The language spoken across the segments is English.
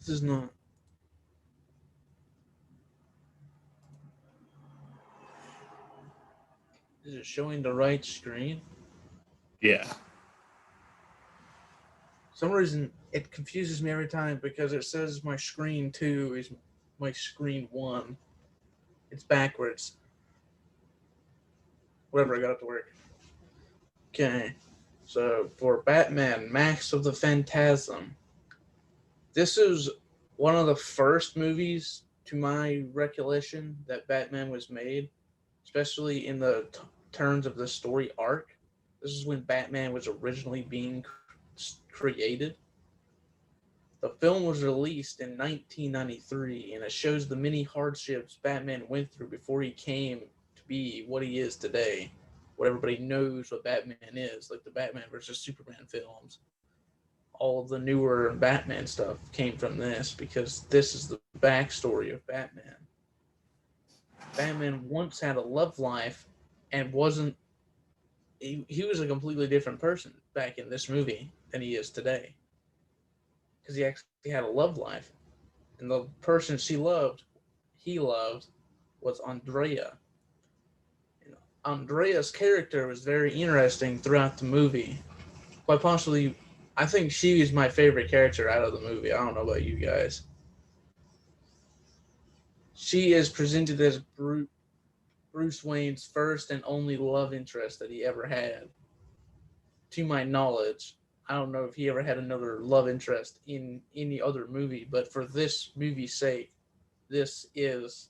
This is not. Is it showing the right screen? Yeah. For some reason it confuses me every time because it says my screen 2 is my screen 1. It's backwards. Whatever, I got it to work. Okay. So for Batman, Max of the Phantasm. This is one of the first movies, to my recollection, that Batman was made, especially in the terms of the story arc. This is when Batman was originally being created. The film was released in 1993, and it shows the many hardships Batman went through before he came to be what he is today. What everybody knows what Batman is, like the Batman versus Superman films. All of the newer Batman stuff came from this because this is the backstory of Batman. Batman once had a love life and wasn't. He was a completely different person back in this movie than he is today because he actually had a love life, and the person he loved, was Andrea. You know, Andrea's character was very interesting throughout the movie. Quite possibly, I think she is my favorite character out of the movie. I don't know about you guys. She is presented as Bruce Wayne's first and only love interest that he ever had. To my knowledge, I don't know if he ever had another love interest in any other movie, but for this movie's sake, this is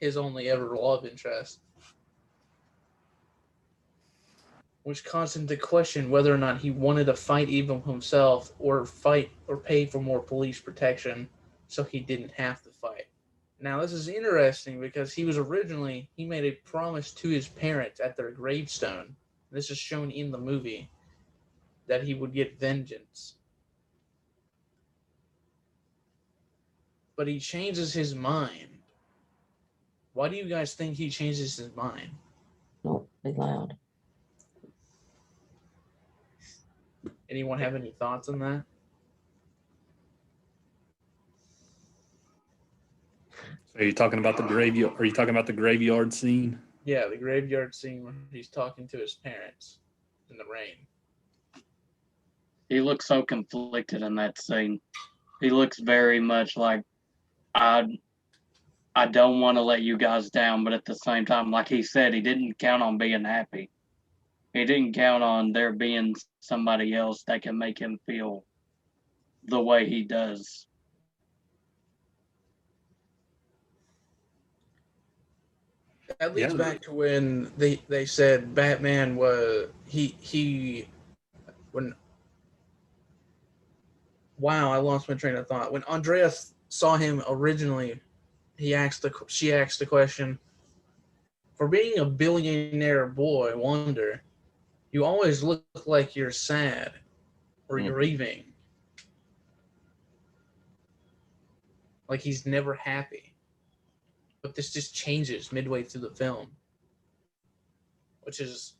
his only ever love interest, which caused him to question whether or not he wanted to fight evil himself or fight or pay for more police protection so he didn't have to fight. Now, this is interesting because he made a promise to his parents at their gravestone. This is shown in the movie that he would get vengeance. But he changes his mind. Why do you guys think he changes his mind? Don't be loud. Anyone have any thoughts on that? So are you talking about the graveyard? Are you talking about the graveyard scene? Yeah, the graveyard scene where he's talking to his parents in the rain. He looks so conflicted in that scene. He looks very much like I I don't want to let you guys down, but at the same time, like he said, he didn't count on being happy. He didn't count on there being somebody else that can make him feel the way he does. That leads Yeah. back to when they said Batman was he when wow, I lost my train of thought. When Andreas saw him originally, she asked the question, for being a billionaire boy wonder, you always look like you're sad or grieving. Like he's never happy. But this just changes midway through the film, which is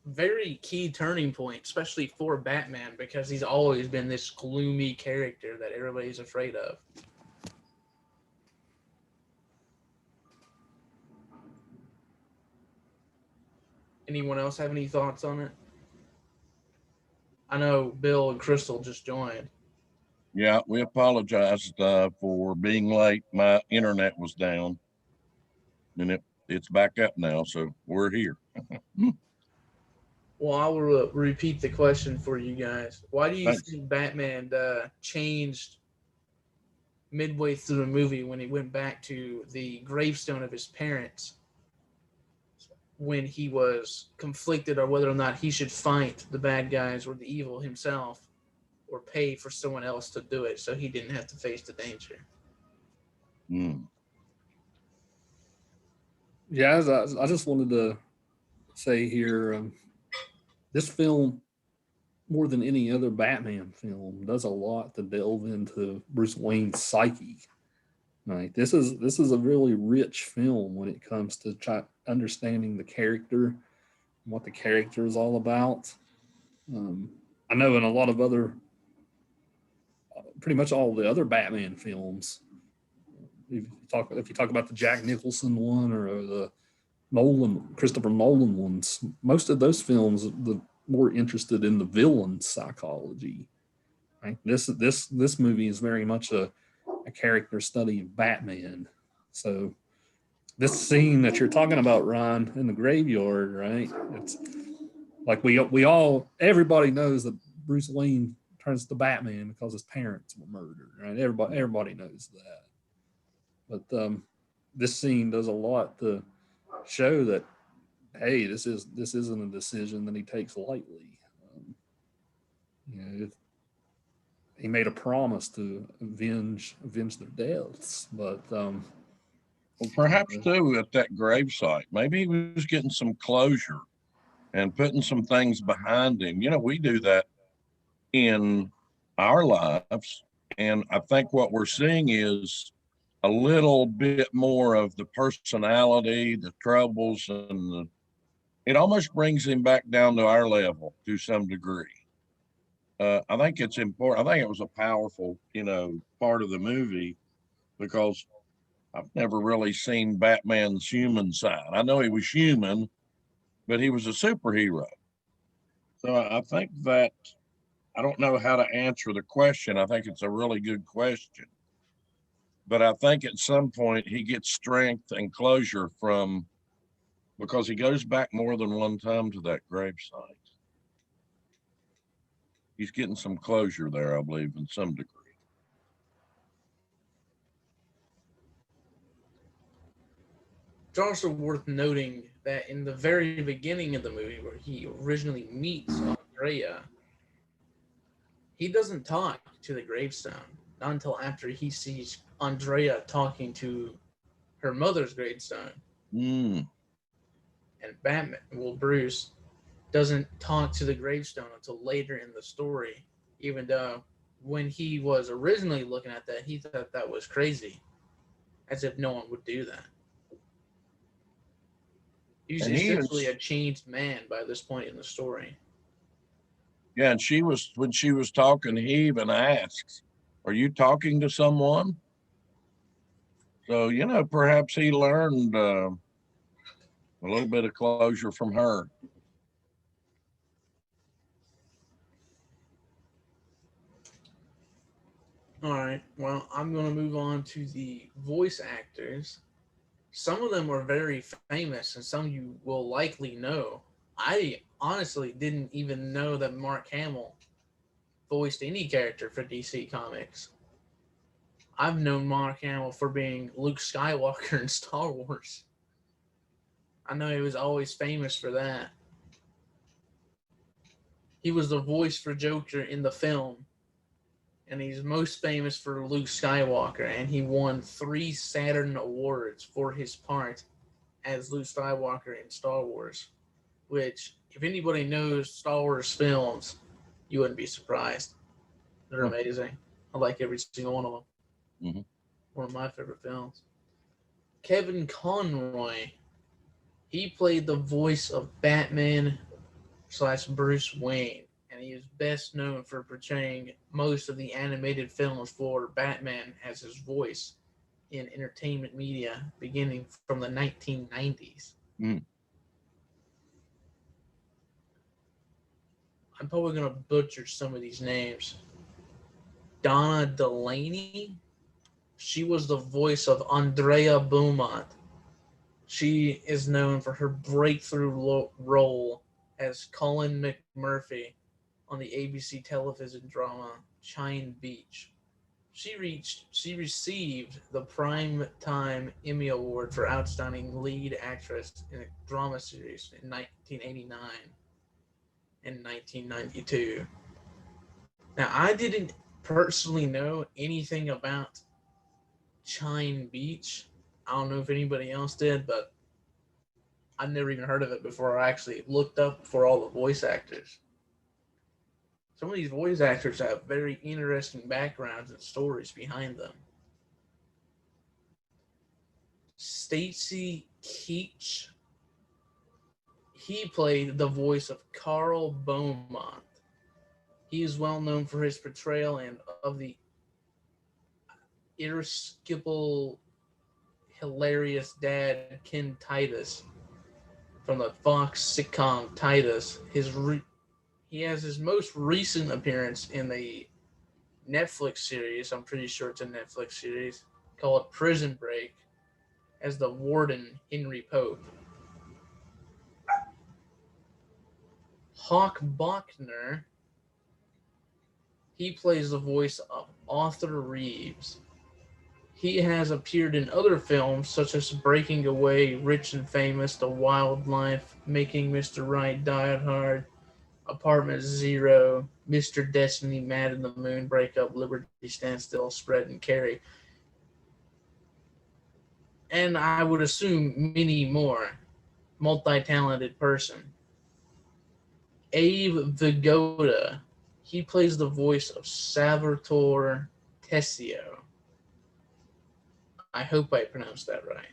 very key turning point, especially for Batman, because he's always been this gloomy character that everybody's afraid of. Anyone else have any thoughts on it? I know Bill and Crystal just joined. Yeah, we apologized for being late. My internet was down, and it's back up now, so we're here. Well, I will repeat the question for you guys. Why do you Thanks. think Batman changed midway through the movie when he went back to the gravestone of his parents when he was conflicted on whether or not he should fight the bad guys or the evil himself or pay for someone else to do it so he didn't have to face the danger? Mm. Yeah, I just wanted to say here, this film, more than any other Batman film, does a lot to delve into Bruce Wayne's psyche. Like this is a really rich film when it comes to understanding the character and what the character is all about. I know in a lot of other pretty much all the other Batman films. If you talk about the Jack Nicholson one or the Christopher Nolan ones, most of those films the more interested in the villain's psychology. Right? This movie is very much a character study of Batman. So this scene that you're talking about, Ron, in the graveyard, right? It's like everybody knows that Bruce Wayne turns to Batman because his parents were murdered, right? Everybody knows that. But this scene does a lot to show that, hey, this isn't a decision that he takes lightly. He made a promise to avenge their deaths, but Well, perhaps too at that gravesite, maybe he was getting some closure and putting some things behind him. We do that in our lives, and I think what we're seeing is a little bit more of the personality, the troubles, and it almost brings him back down to our level to some degree. I think it's important. I think it was a powerful, part of the movie because I've never really seen Batman's human side. I know he was human, but he was a superhero. So I think that I don't know how to answer the question. I think it's a really good question. But I think at some point he gets strength and closure because he goes back more than one time to that gravesite. He's getting some closure there, I believe, in some degree. It's also worth noting that in the very beginning of the movie, where he originally meets Andrea, he doesn't talk to the gravestone, not until after he sees Andrea talking to her mother's gravestone. Mm. And Bruce, doesn't talk to the gravestone until later in the story, even though when he was originally looking at that, he thought that was crazy, as if no one would do that. He's essentially a changed man by this point in the story. Yeah, and when she was talking, he even asks, "Are you talking to someone?" So, perhaps he learned a little bit of closure from her. All right, well, I'm going to move on to the voice actors. Some of them are very famous, and some you will likely know. I honestly didn't even know that Mark Hamill voiced any character for DC Comics. I've known Mark Hamill for being Luke Skywalker in Star Wars. I know he was always famous for that. He was the voice for Joker in the film, and he's most famous for Luke Skywalker, and he won 3 Saturn Awards for his part as Luke Skywalker in Star Wars, which, if anybody knows Star Wars films, you wouldn't be surprised. They're amazing. I like every single one of them. Mm-hmm. One of my favorite films. Kevin Conroy, he played the voice of Batman / Bruce Wayne, and he is best known for portraying most of the animated films for Batman as his voice in entertainment media beginning from the 1990s. Mm. I'm probably going to butcher some of these names. Donna Delaney, she was the voice of Andrea Beaumont. She is known for her breakthrough role as Colin McMurphy on the ABC television drama Chine Beach. She received the Primetime Emmy Award for Outstanding Lead Actress in a Drama Series in 1989 and 1992. Now, I didn't personally know anything about Chine Beach. I don't know if anybody else did, but I've never even heard of it before I actually looked up for all the voice actors. Some of these voice actors have very interesting backgrounds and stories behind them. Stacy Keach, he played the voice of Carl Beaumont. He is well known for his portrayal of the irascible, hilarious dad Ken Titus from the Fox sitcom Titus. He has his most recent appearance in the Netflix series. I'm pretty sure it's a Netflix series called Prison Break as the warden Henry Pope. Hawk Bachner, he plays the voice of Arthur Reeves. He has appeared in other films such as Breaking Away, Rich and Famous, The Wild Life, Making Mr. Right, Die Hard, Apartment Zero, Mr. Destiny, Mad in the Moon, Breakup, Liberty Stand Still, Spread and Carry. And I would assume many more. Multi-talented person. Abe Vigoda, he plays the voice of Salvatore Tessio. I hope I pronounced that right.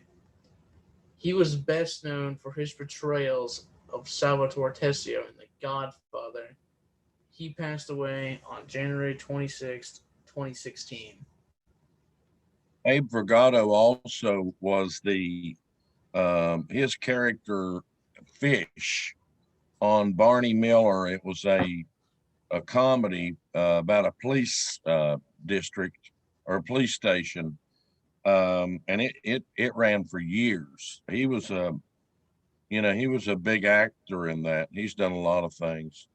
He was best known for his portrayals of Salvatore Tessio in The Godfather. He passed away on January 26th, 2016. Abe Vergado also was the his character Fish on Barney Miller. It was a comedy about a police district or a police station, and it ran for years. He was a he was a big actor in that. He's done a lot of things.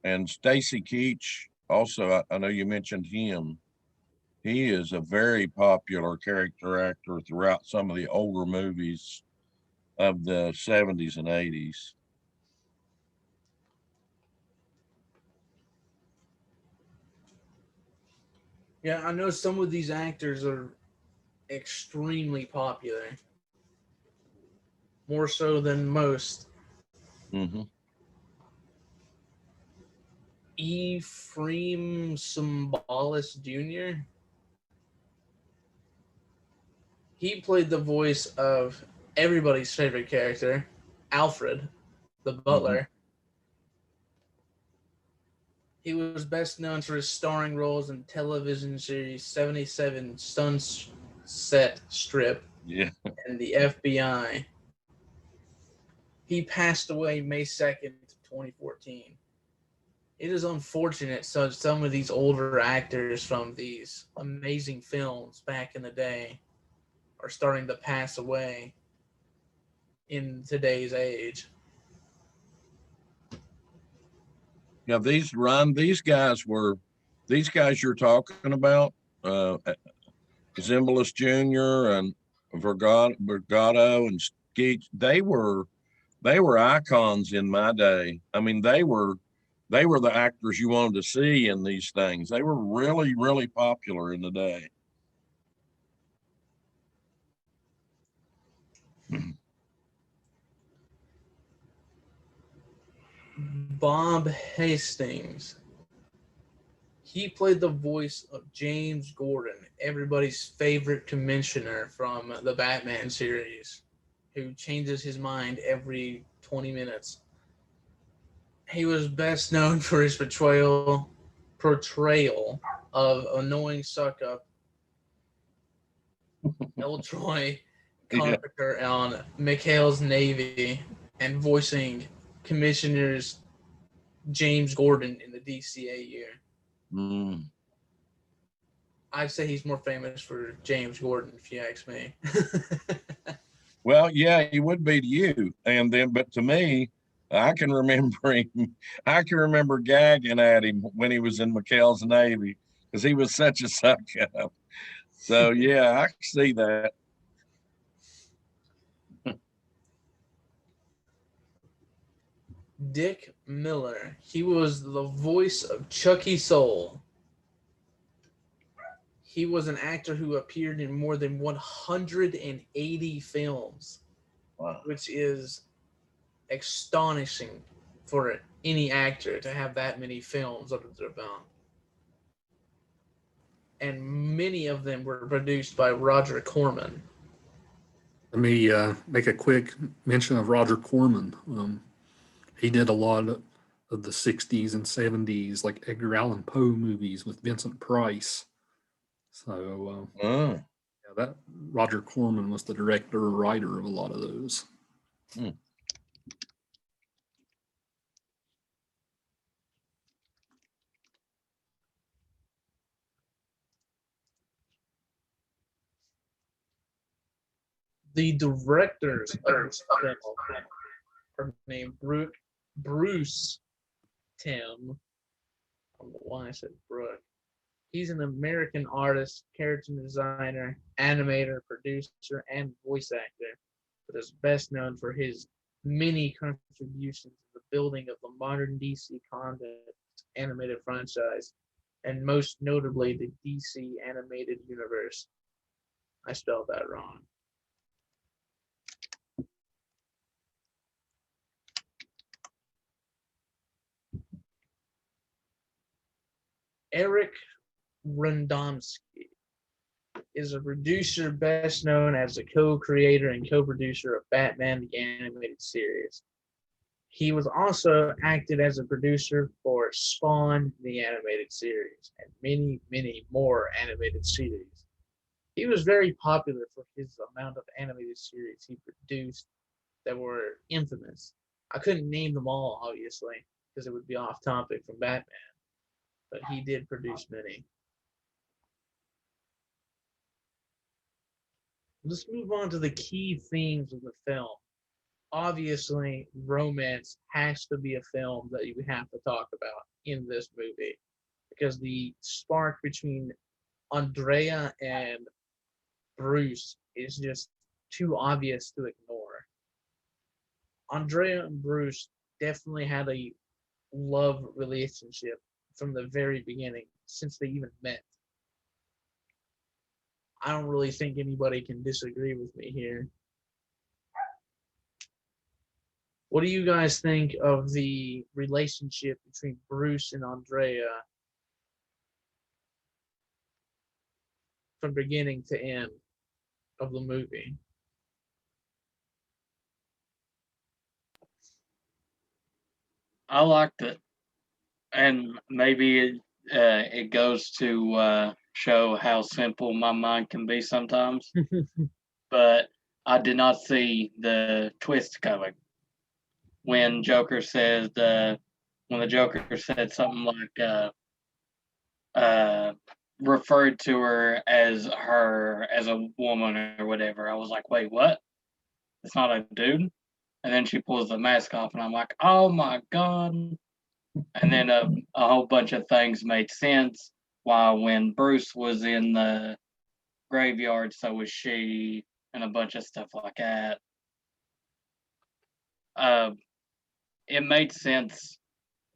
And Stacy Keach also, I know you mentioned him. He is a very popular character actor throughout some of the older movies of the 70s and 80s. Yeah, I know some of these actors are extremely popular. More so than most. Mm-hmm. Ephraim Symbolis Jr. He played the voice of everybody's favorite character, Alfred, the butler. Mm-hmm. He was best known for his starring roles in television series 77 Sunset Strip Yeah. and the FBI. He passed away May 2nd, 2014. It is unfortunate so some of these older actors from these amazing films back in the day are starting to pass away in today's age. Yeah, these guys you're talking about, Zimbalist Jr. and Vergado and Skeet, they were icons in my day. I mean, they were the actors you wanted to see in these things. They were really, really popular in the day. Bob Hastings. He played the voice of James Gordon, everybody's favorite commissioner from the Batman series, who changes his mind every 20 minutes. He was best known for his portrayal of annoying suck-up Eltroy Yeah. Carpenter on McHale's Navy and voicing Commissioners James Gordon in the DCAU. Mm. I'd say he's more famous for James Gordon, if you ask me. Well, yeah, he would be to you. And then, but to me, I can remember him. I can remember gagging at him when he was in McHale's Navy because he was such a suck up. So yeah, I can see that. Dick Miller. He was the voice of Chucky Soul. He was an actor who appeared in more than 180 films, Wow. which is astonishing for any actor to have that many films under their belt. And many of them were produced by Roger Corman. Let me make a quick mention of Roger Corman. He did a lot of the 60s and 70s, like Edgar Allan Poe movies with Vincent Price. So Oh, yeah, that Roger Corman was the director or writer of a lot of those. The directors of this film are named Bruce Tim. I don't know why I said Brooke. He's an American artist, character designer, animator, producer, and voice actor, but is best known for his many contributions to the building of the modern DC Comics animated franchise, and most notably the DC animated universe. I spelled that wrong. Eric Randomski is a producer best known as the co-creator and co-producer of Batman the Animated Series. He was also acted as a producer for Spawn the Animated Series and many, many more animated series. He was very popular for his amount of animated series he produced that were infamous. I couldn't name them all, obviously, because it would be off topic from Batman, but he did produce many. Let's move on to the key themes of the film. Obviously, romance has to be a film that you have to talk about in this movie because the spark between Andrea and Bruce is just too obvious to ignore. Andrea and Bruce definitely had a love relationship from the very beginning, since they even met. I don't really think anybody can disagree with me here. What do you guys think of the relationship between Bruce and Andrea from beginning to end of the movie? I liked it, and maybe it goes to show how simple my mind can be sometimes. But I did not see the twist coming when Joker says when the Joker said something like uh referred to her as a woman or whatever. I was like, wait, what? It's not a dude. And then she pulls the mask off, and I'm like, oh my god. And then a whole bunch of things made sense. While when Bruce was in the graveyard, so was she, and a bunch of stuff like that. Uh, it made sense.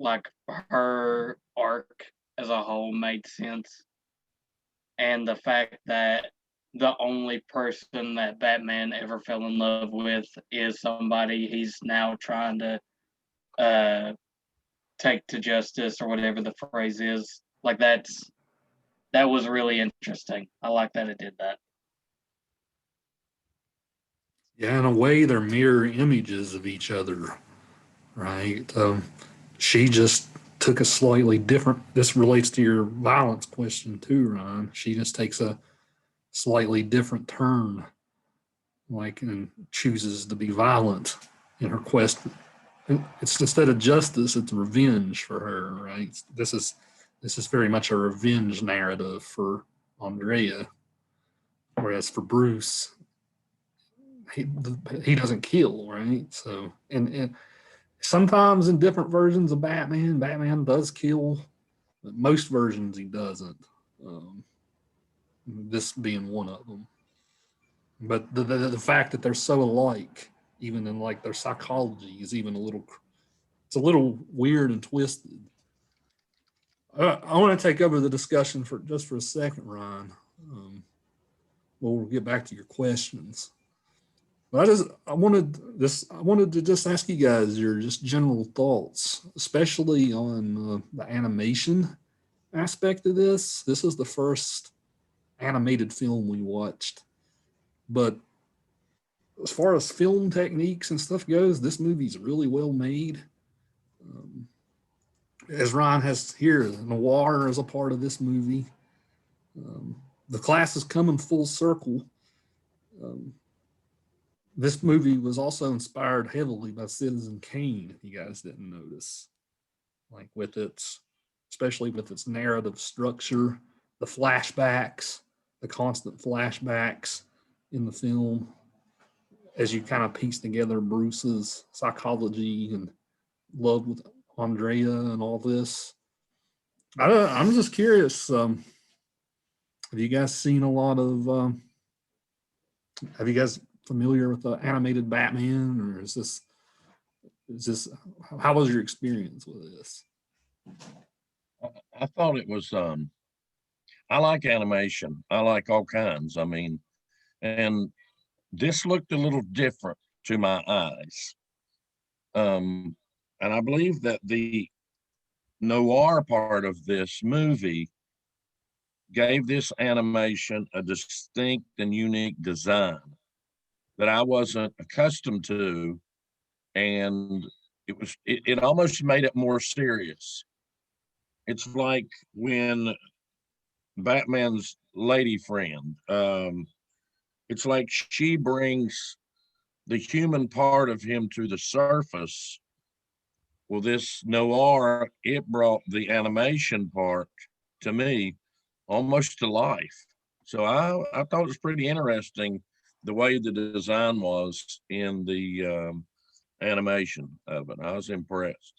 Like her arc as a whole made sense, and the fact that the only person that Batman ever fell in love with is somebody he's now trying to uh, take to justice or whatever the phrase is. Like that was really interesting. I like that it did that. Yeah, in a way, they're mirror images of each other, right? She just took a slightly different. This relates to your violence question too, Ryan. She just takes a slightly different turn, like and chooses to be violent in her quest. It's instead of justice, it's revenge for her, right? This is very much a revenge narrative for Andrea, whereas for Bruce, he he doesn't kill, right? So and sometimes in different versions of Batman, Batman does kill, but most versions he doesn't. Um, this being one of them. But the fact that they're so alike, even in like their psychology, is even a little. It's a little weird and twisted. I want to take over the discussion for just for a second, Ryan. Um, we'll get back to your questions. But I wanted to just ask you guys your just general thoughts, especially on the animation aspect of this. This is the first animated film we watched, but as far as film techniques and stuff goes, this movie's really well made. Um, as Ryan has here, noir is a part of this movie. Um, the class is coming full circle. This movie was also inspired heavily by Citizen Kane, if you guys didn't notice. Like with its, especially with its narrative structure, the flashbacks, the constant flashbacks in the film, as you kind of piece together Bruce's psychology and love with Andrea and all this. I'm just curious. Have you guys seen a lot of? Have you guys familiar with the animated Batman, or is this? How was your experience with this? I thought it was. I like animation. I like all kinds. I mean, and this looked a little different to my eyes. And I believe that the noir part of this movie gave this animation a distinct and unique design that I wasn't accustomed to. And it almost made it more serious. It's like when Batman's lady friend, it's like she brings the human part of him to the surface. Well, this noir, it brought the animation part to me almost to life. So I thought it was pretty interesting the way the design was in the animation of it. I was impressed.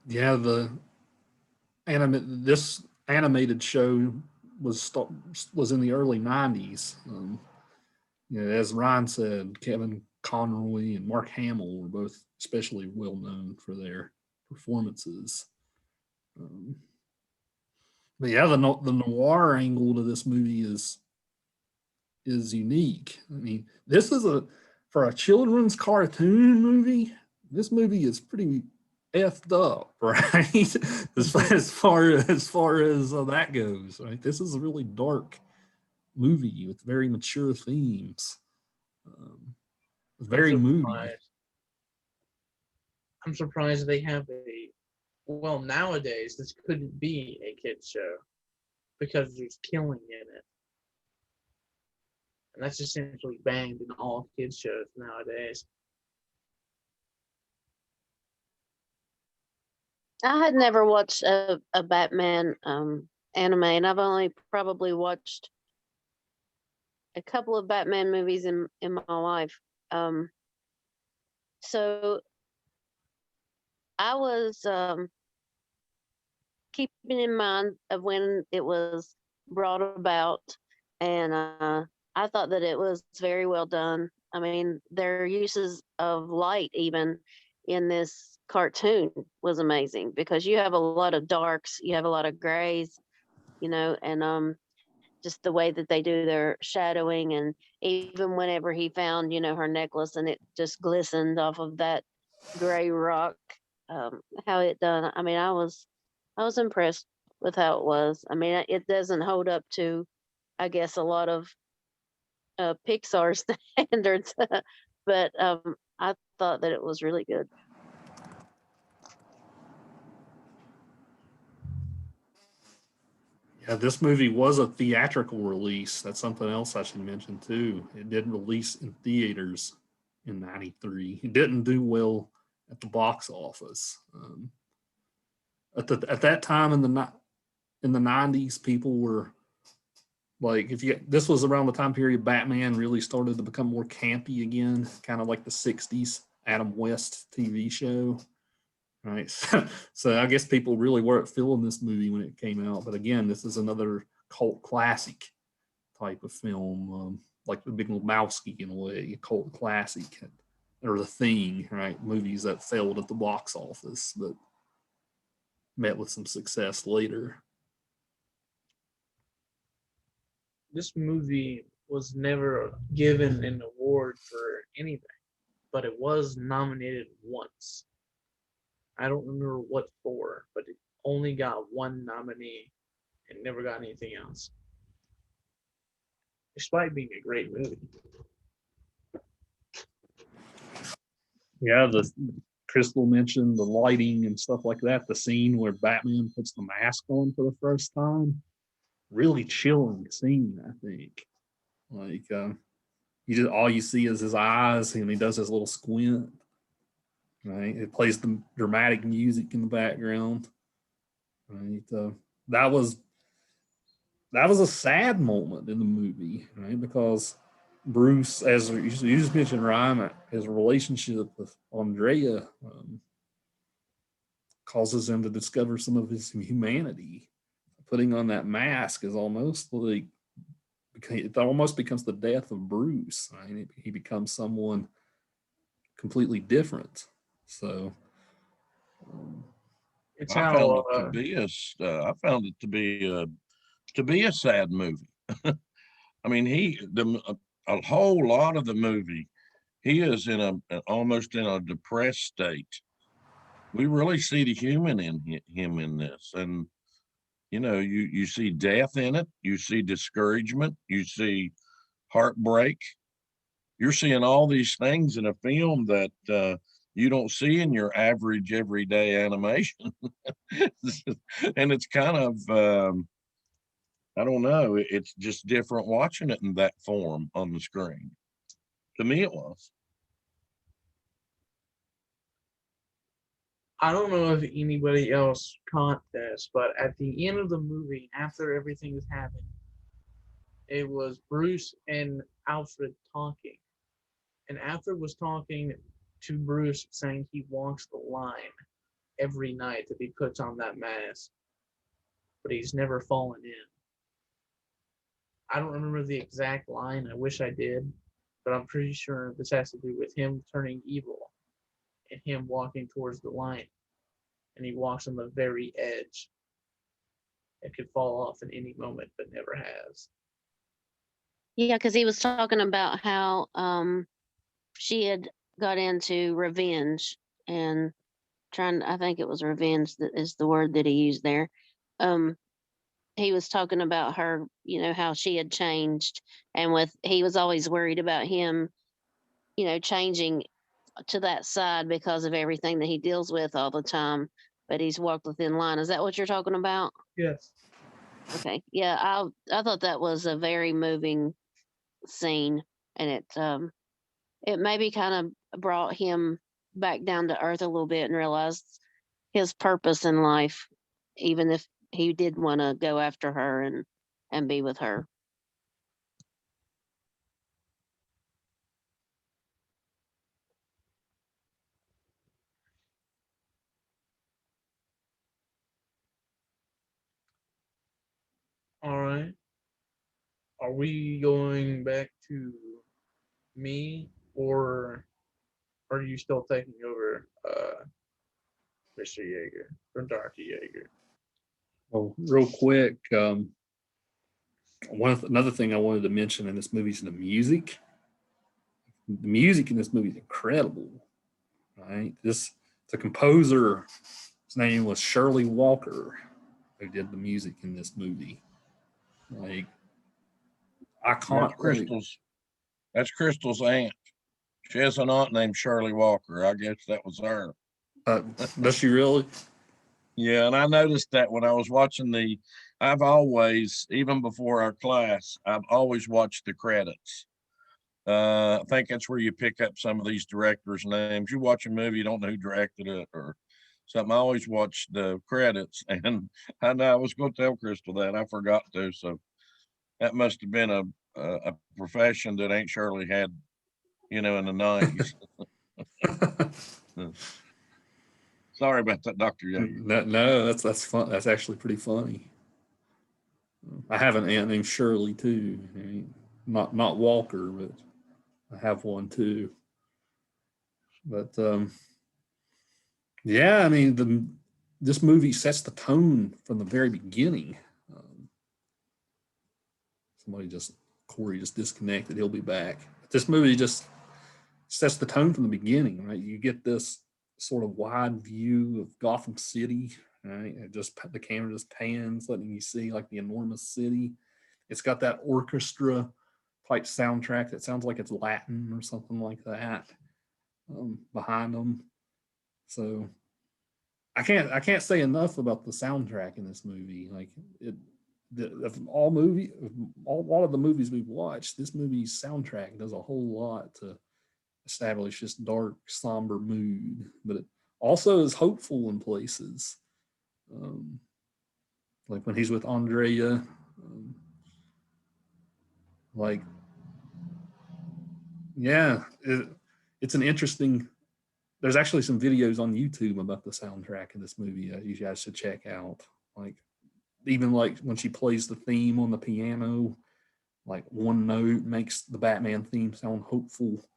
Yeah, this animated show was in the early '90s. As Ryan said, Kevin Conroy and Mark Hamill were both especially well known for their performances. But yeah, the noir angle to this movie is unique. I mean, this is for a children's cartoon movie. This movie is pretty effed up, right? as far as that goes, right? This is a really dark movie with very mature themes. Very moody. I'm surprised they have well, nowadays this couldn't be a kid's show because there's killing in it. And that's essentially banned in all kids shows nowadays. I had never watched a Batman anime, and I've only probably watched a couple of Batman movies in my life. So I was keeping in mind of when it was brought about, and I thought that it was very well done. I mean, their uses of light, even in this cartoon, was amazing because you have a lot of darks, you have a lot of grays, and just the way that they do their shadowing, and even whenever he found, her necklace and it just glistened off of that gray rock, how it done. I mean, I was impressed with how it was. I mean, it doesn't hold up to, I guess, a lot of Pixar standards, but I thought that it was really good. Yeah, this movie was a theatrical release. That's something else I should mention too. It did release in theaters in '93. It didn't do well at the box office. At that time in the '90s, people were like, this was around the time period Batman really started to become more campy again, kind of like the '60s Adam West TV show. Right. So I guess people really weren't feeling this movie when it came out. But again, this is another cult classic type of film, like The Big Lebowski in a way, a cult classic, or The Thing, right? Movies that failed at the box office but met with some success later. This movie was never given an award for anything, but it was nominated once. I don't remember what for, but it only got one nominee and never got anything else. Despite being a great movie. Yeah, the Crystal mentioned, the lighting and stuff like that, the scene where Batman puts the mask on for the first time, really chilling scene, I think. Like, you just, all you see is his eyes, and he does his little squint. Right, it plays the dramatic music in the background. Right, that was a sad moment in the movie, right? Because Bruce, as you just mentioned, Ryan, his relationship with Andrea causes him to discover some of his humanity. Putting on that mask is almost like, it almost becomes the death of Bruce. Right? He becomes someone completely different. So It's I how found it to be I found it to be a sad movie. I mean, a whole lot of the movie, he is almost in a depressed state. We really see the human in him in this, and you see death in it, you see discouragement, you see heartbreak. You're seeing all these things in a film that you don't see in your average everyday animation. And it's kind of I don't know, it's just different watching it in that form on the screen. To me it was. I don't know if anybody else caught this, but at the end of the movie, after everything has happened, it was Bruce and Alfred talking. And Alfred was talking to Bruce, saying he walks the line every night that he puts on that mask, but he's never fallen in. I don't remember the exact line. I wish I did, but I'm pretty sure this has to do with him turning evil and him walking towards the line. And he walks on the very edge. It could fall off in any moment, but never has. Yeah, because he was talking about how she had got into revenge and trying. I think it was revenge that is the word that he used there. Um, he was talking about her, how she had changed, and he was always worried about him, changing to that side because of everything that he deals with all the time. But he's walked within line. Is that what you're talking about? Yes. Okay. Yeah, I thought that was a very moving scene, and it maybe kind of brought him back down to earth a little bit and realized his purpose in life, even if he did want to go after her and be with her. All right. Are we going back to me, or are you still taking over, Mr. Yeager or Dr. Yeager? well, real quick, another thing I wanted to mention in this movie is the music. The music in this movie is incredible. Right, the composer, his name was Shirley Walker, who did the music in this movie. Like, I can't. That's Crystal's aunt. She has an aunt named Shirley Walker. I guess that was her. Does she really? Yeah, and I noticed that when I was watching I've always, even before our class, I've always watched the credits. I think that's where you pick up some of these directors' names. You watch a movie, you don't know who directed it or something. I always watch the credits, and I know I was going to tell Crystal that I forgot to. So that must have been a profession that Aunt Shirley had, in the 90s. Sorry about that, Dr. Yeager. No, that's fun. That's actually pretty funny. I have an aunt named Shirley too. Not Walker, but I have one too. But yeah, I mean, this movie sets the tone from the very beginning. Corey just disconnected. He'll be back. But this movie just sets the tone from the beginning, right? You get this sort of wide view of Gotham City, right? The camera just pans, letting you see like the enormous city. It's got that orchestra type soundtrack that sounds like it's Latin or something like that behind them. So I can't say enough about the soundtrack in this movie. Like of all of the movies we've watched, this movie's soundtrack does a whole lot to establish this dark, somber mood, but it also is hopeful in places. Um, like when he's with Andrea, like yeah, it's an interesting. There's actually some videos on YouTube about the soundtrack of this movie that you guys should check out. Like even like when she plays the theme on the piano, like one note makes the Batman theme sound hopeful,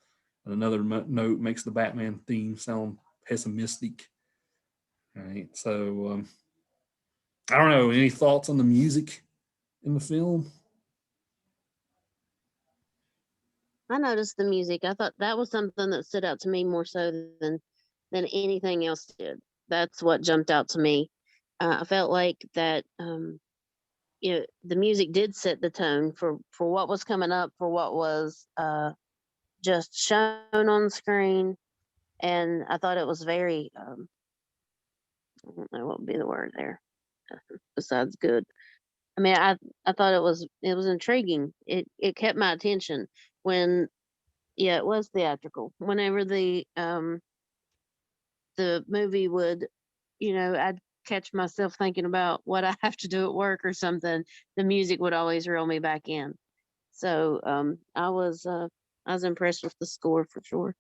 and another note makes the Batman theme sound pessimistic. Right. So I don't know. Any thoughts on the music in the film? I noticed the music. I thought that was something that stood out to me more so than anything else did. That's what jumped out to me. I felt like that the music did set the tone for what was coming up, for what was just shown on screen, and I thought it was very I don't know what would be the word there besides good. I mean, I thought it was intriguing. It kept my attention when yeah, it was theatrical. Whenever the movie would, I'd catch myself thinking about what I have to do at work or something, the music would always reel me back in. So I was impressed with the score for sure.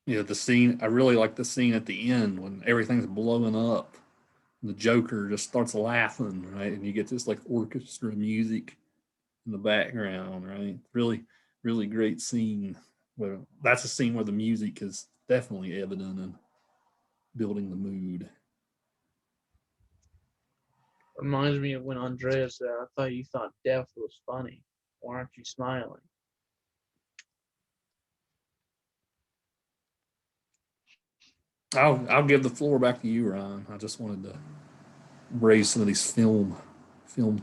Yeah, the scene. I really like the scene at the end when everything's blowing up. And the Joker just starts laughing, right? And you get this like orchestra music in the background, right? Really, really great scene. Where that's a scene where the music is definitely evident and building the mood. Reminds me of when Andrea said, "I thought you thought death was funny. Why aren't you smiling?" I'll give the floor back to you, Ryan. I just wanted to raise some of these film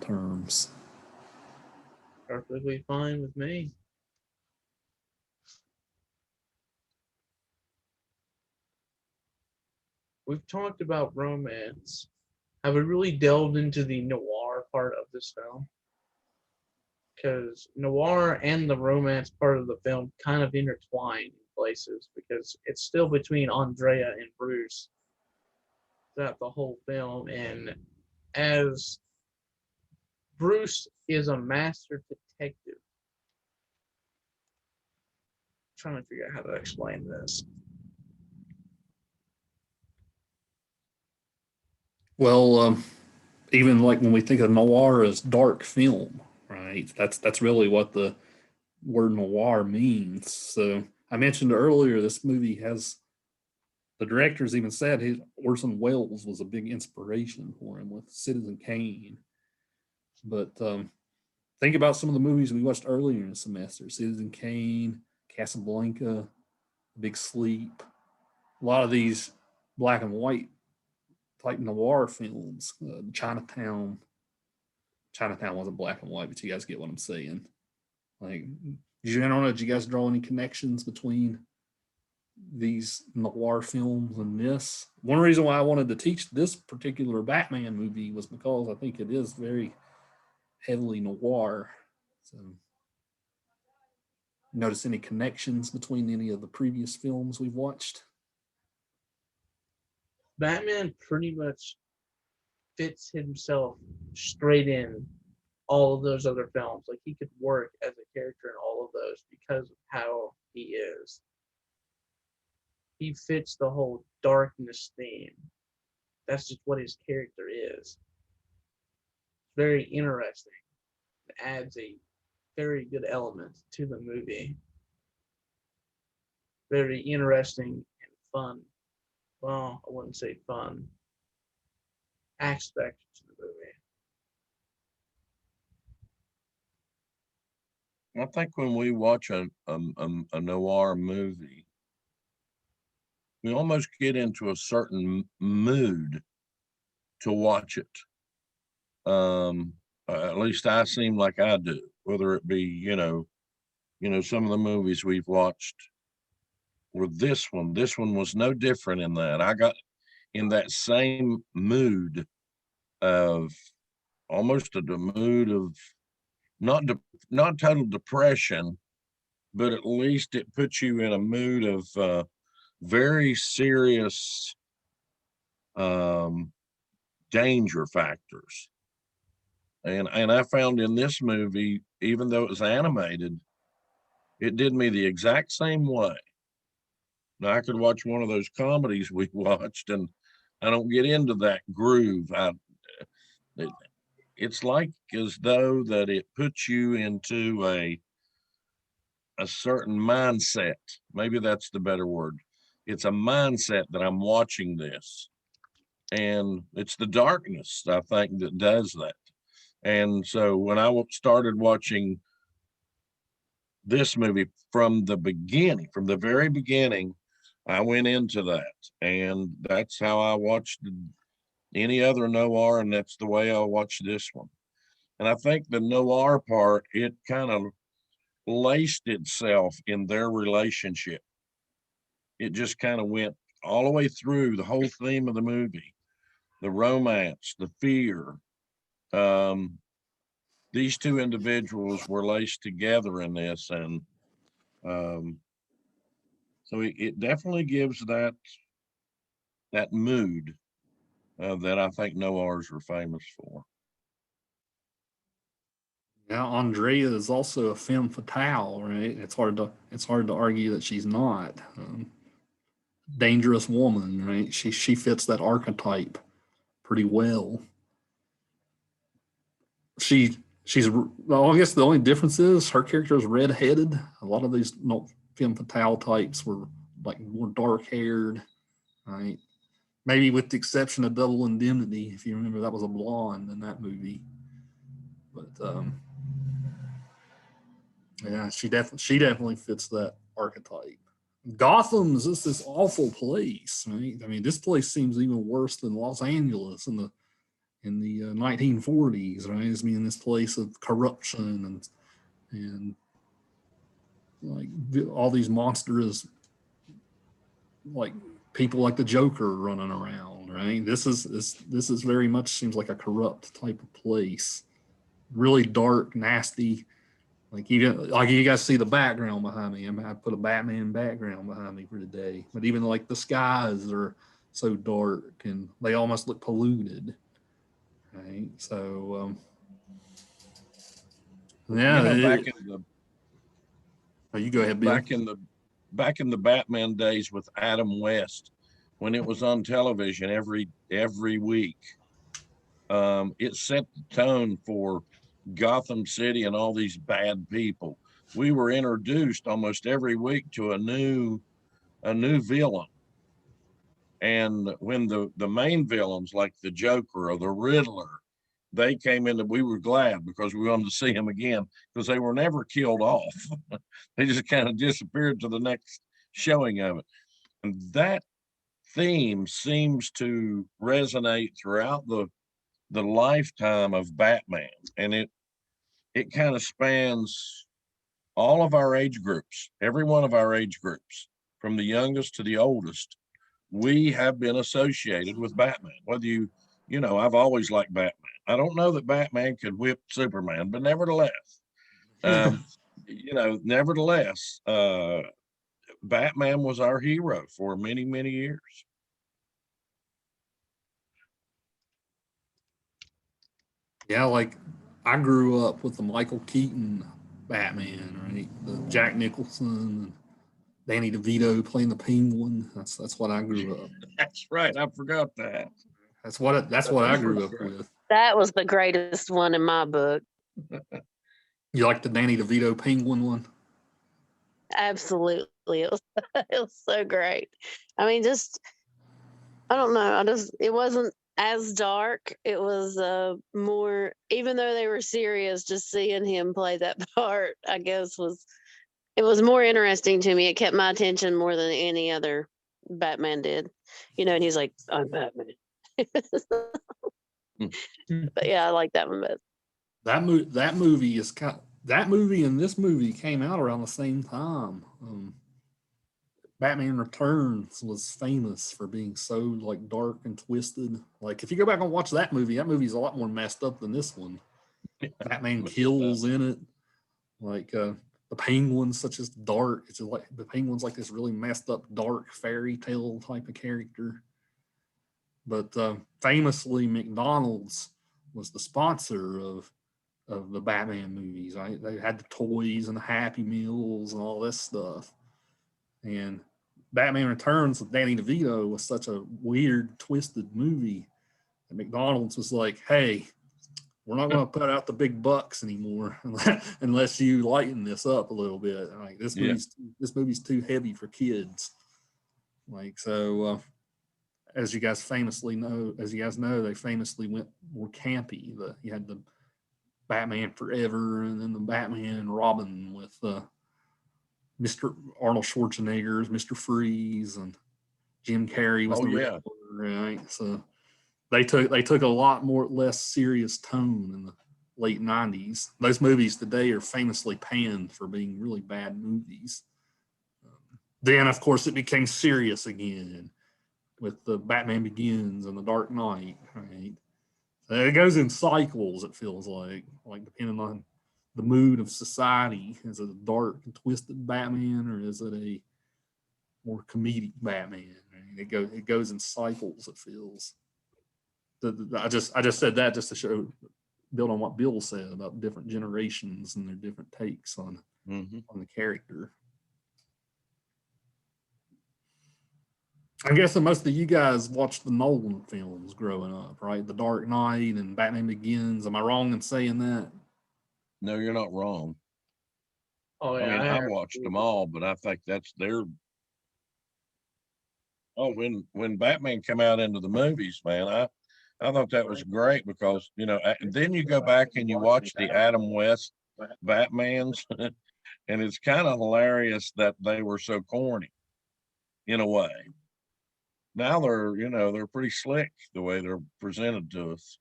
terms. Perfectly fine with me. We've talked about romance. Have we really delved into the noir part of this film? Because noir and the romance part of the film kind of intertwine in places because it's still between Andrea and Bruce throughout the whole film. And as Bruce is a master detective, I'm trying to figure out how to explain this. Well, even like when we think of noir as dark film, right? That's really what the word noir means. So I mentioned earlier, this movie has the directors even said Orson Welles was a big inspiration for him with Citizen Kane. But think about some of the movies we watched earlier in the semester: Citizen Kane, Casablanca, Big Sleep. A lot of these black and white type noir films. Chinatown. Chinatown wasn't black and white, but you guys get what I'm saying. Like, I don't know, did you guys draw any connections between these noir films and this? One reason why I wanted to teach this particular Batman movie was because I think it is very heavily noir. So, notice any connections between any of the previous films we've watched? Batman pretty much fits himself straight in all of those other films. Like he could work as a character in all of those because of how he is. He fits the whole darkness theme. That's just what his character is. It's very interesting. It adds a very good element to the movie. Very interesting and fun. Well, I wouldn't say fun. Aspect to the movie. I think when we watch a noir movie, we almost get into a certain mood to watch it. At least I seem like I do, whether it be, some of the movies we've watched, or this one. This one was no different in that. I got in that same mood of almost the mood of not total depression, but at least it puts you in a mood of very serious danger factors. And I found in this movie, even though it was animated, it did me the exact same way. Now I could watch one of those comedies we watched, and I don't get into that groove. It's like as though that it puts you into a certain mindset. Maybe that's the better word. It's a mindset that I'm watching this, and it's the darkness, I think, that does that. And so when I started watching this movie from the beginning, from the very beginning, I went into that, and that's how I watched any other noir, and that's the way I watched this one. And I think the noir part, it kind of laced itself in their relationship. It just kind of went all the way through the whole theme of the movie, the romance, the fear. Um, these two individuals were laced together in this, and um, so it definitely gives that mood that I think noirs are famous for. Yeah, Andrea is also a femme fatale, right? It's hard to argue that she's not. Dangerous woman, right? She fits that archetype pretty well. Well, I guess the only difference is her character is redheaded. A lot of these femme fatale types were like more dark haired, right? Maybe with the exception of Double Indemnity, if you remember, that was a blonde in that movie. But yeah, she definitely fits that archetype. Gotham's just this awful place, right? I mean, this place seems even worse than Los Angeles in the 1940s, right? It's being this place of corruption and like all these monstrous like people like the Joker running around, right? This is very much seems like a corrupt type of place, really dark, nasty. Like you guys see the background behind me. I put a Batman background behind me for today, but even like the skies are so dark and they almost look polluted, right? So yeah, you go ahead, Bill. Back in the Batman days with Adam West, when it was on television every week, it set the tone for Gotham City and all these bad people. We were introduced almost every week to a new villain. And when the main villains like the Joker or the Riddler, they came in, we were glad because we wanted to see him again because they were never killed off. They just kind of disappeared to the next showing of it. And that theme seems to resonate throughout the lifetime of Batman. And it kind of spans all of our age groups, every one of our age groups, from the youngest to the oldest. We have been associated with Batman. Whether I've always liked Batman. I don't know that Batman could whip Superman, but nevertheless, nevertheless, Batman was our hero for many, many years. Yeah, like I grew up with the Michael Keaton Batman, right? The Jack Nicholson, Danny DeVito playing the Penguin. That's what I grew up. That's right. I forgot that. That's what I grew up with. That was the greatest one in my book. You like the Danny DeVito Penguin one? Absolutely. It was so great. I mean, I don't know. It wasn't as dark. It was more, even though they were serious, just seeing him play that part, I guess it was more interesting to me. It kept my attention more than any other Batman did. And he's like, I'm Batman. But yeah, I like that one best. That movie is that movie and this movie came out around the same time. Batman Returns was famous for being so like dark and twisted. Like if you go back and watch that movie's a lot more messed up than this one. Batman kills in it. Like the Penguin's such as dark. It's just like the Penguin's like this really messed up dark fairy tale type of character. But famously, McDonald's was the sponsor of the Batman movies. Right? They had the toys and the Happy Meals and all this stuff. And Batman Returns with Danny DeVito was such a weird, twisted movie that McDonald's was like, "Hey, we're not going to put out the big bucks anymore unless you lighten this up a little bit. Like this movie's too heavy for kids." Like so, as you guys know, they famously went more campy. You had the Batman Forever, and then the Batman and Robin with Mr. Arnold Schwarzenegger's Mr. Freeze, and Jim Carrey was the Riddler, right? So they took a lot less serious tone in the late 90s. Those movies today are famously panned for being really bad movies. Then, of course, it became serious again with the Batman Begins and the Dark Knight, right? So it goes in cycles, it feels like depending on the mood of society. Is it a dark and twisted Batman, or is it a more comedic Batman? Right? It goes in cycles, it feels. I just said that just to build on what Bill said about different generations and their different takes on the character. I guess that most of you guys watched the Nolan films growing up, right? The Dark Knight and Batman Begins. Am I wrong in saying that? No, you're not wrong. Oh yeah, I mean, I watched them all, but I think that's their. Oh, when Batman came out into the movies, man, I thought that was great because then you go back and you watch the Adam West Batmans, and it's kind of hilarious that they were so corny, in a way. Now they're pretty slick the way they're presented to us.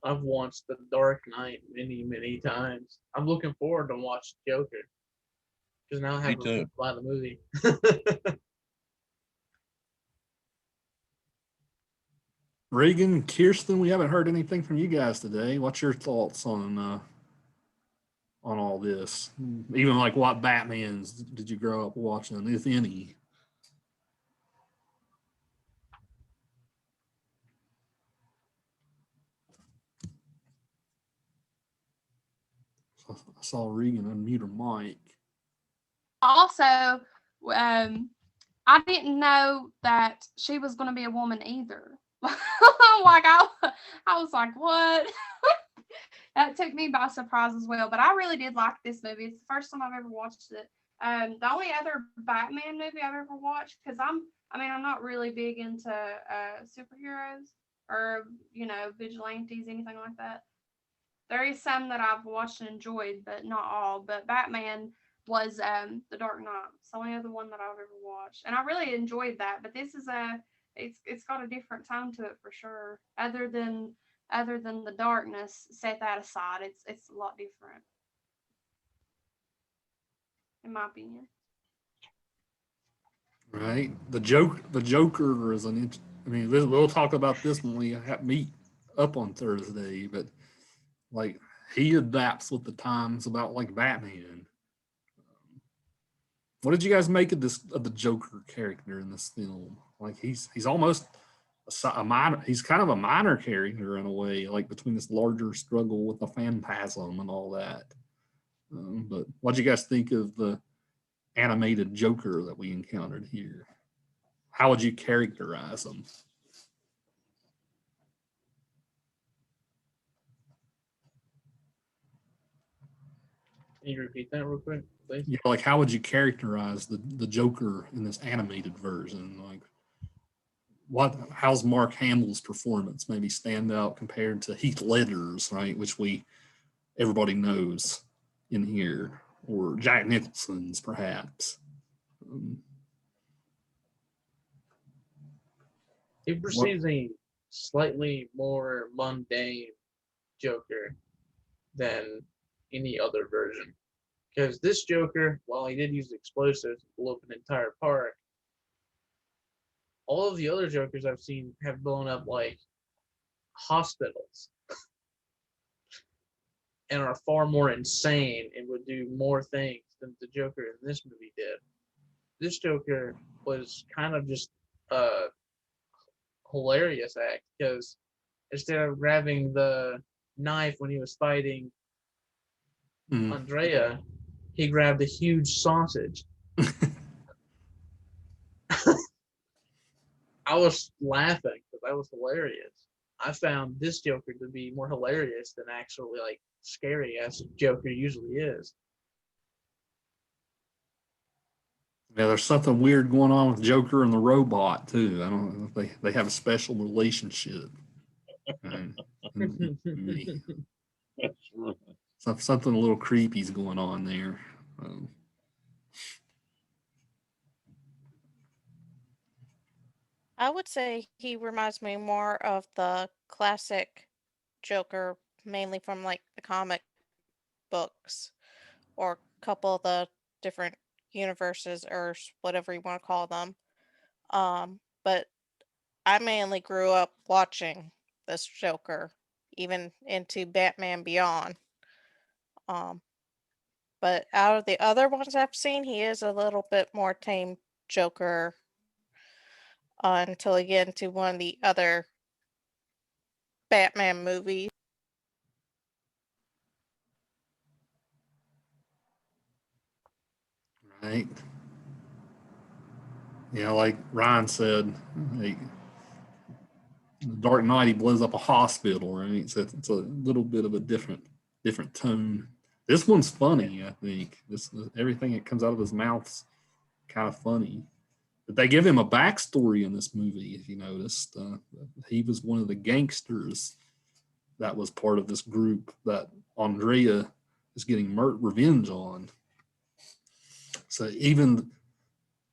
I've watched The Dark Knight many times. I'm looking forward to watch Joker because now I Me have a too. by the movie. Reagan, Kirsten, we haven't heard anything from you guys today. What's your thoughts on all this? Even like what Batmans did you grow up watching, if any? I saw Regan unmute her mic. Also, I didn't know that she was going to be a woman either. Like I was like, what? That took me by surprise as well. But I really did like this movie. It's the first time I've ever watched it. The only other Batman movie I've ever watched, because I'm not really big into superheroes or vigilantes, anything like that. There is some that I've watched and enjoyed, but not all. But Batman was The Dark Knight. It's the only other one that I've ever watched, and I really enjoyed that. But this is it's got a different tone to it for sure. Other than the darkness, set that aside, it's a lot different, in my opinion. Right, the Joker is we'll talk about this when we meet up on Thursday, but like he adapts with the times about like Batman. What did you guys make of the Joker character in this film? Like he's almost a minor. He's kind of a minor character in a way, like between this larger struggle with the Phantasm and all that. But what do you guys think of the animated Joker that we encountered here? How would you characterize him? Can you repeat that real quick, please? Yeah, like how would you characterize the Joker in this animated version? Like how's Mark Hamill's performance maybe stand out compared to Heath Ledger's, right, which everybody knows in here, or Jack Nicholson's perhaps? He perceives a slightly more mundane Joker than any other version. Because this Joker, while he did use explosives to blow up an entire park, all of the other Jokers I've seen have blown up like hospitals and are far more insane and would do more things than the Joker in this movie did. This Joker was kind of just a hilarious act because instead of grabbing the knife when he was fighting Andrea, he grabbed a huge sausage. I was laughing because that was hilarious. I found this Joker to be more hilarious than actually like scary as Joker usually is. Yeah, there's something weird going on with Joker and the robot too. I don't know if they have a special relationship. That's right. Something a little creepy is going on there. I would say he reminds me more of the classic Joker, mainly from like the comic books or a couple of the different universes or whatever you want to call them. But I mainly grew up watching this Joker, even into Batman Beyond. Um, but out of the other ones I've seen, he is a little bit more tame Joker until he get into one of the other Batman movies. Right. Yeah, like Ryan said, like, the Dark Knight, he blows up a hospital, right? So it's a little bit of a different tone. This one's funny, I think. This everything that comes out of his mouth's kind of funny. But they give him a backstory in this movie, if you noticed. He was one of the gangsters that was part of this group that Andrea is getting revenge on. So even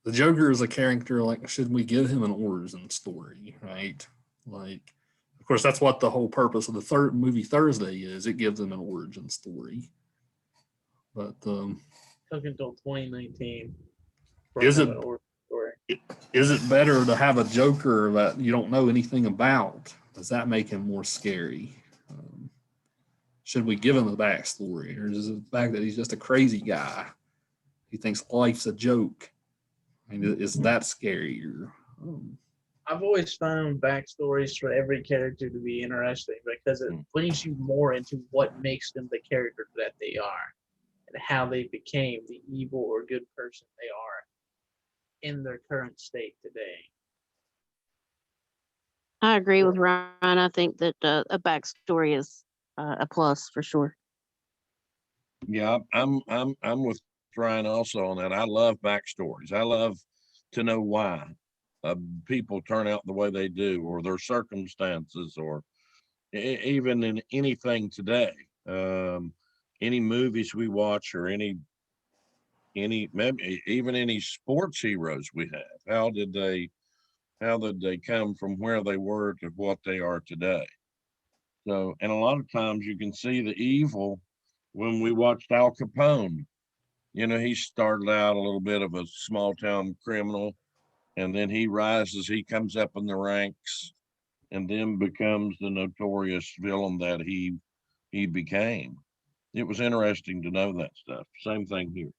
the Joker is a character, like, should we give him an origin story, right? Like, of course, that's what the whole purpose of the third movie Thursday is. It gives him an origin story. But Took until 2019. is it better to have a Joker that you don't know anything about? Does that make him more scary? Should we give him a backstory, or is it the fact that he's just a crazy guy? He thinks life's a joke. I mean, is that scarier? I've always found backstories for every character to be interesting because it brings you more into what makes them the character that they are and how they became the evil or good person they are in their current state today. I agree with Ryan. I think that a backstory is a plus for sure. Yeah, I'm with Ryan also on that. I love backstories. I love to know why people turn out the way they do, or their circumstances, or even in anything today. Any movies we watch, or any maybe even any sports heroes we have. How did they come from where they were to what they are today? So, and a lot of times you can see the evil when we watched Al Capone. You know, he started out a little bit of a small town criminal, and then he rises, he comes up in the ranks, and then becomes the notorious villain that he became. It was interesting to know that stuff. Same thing here.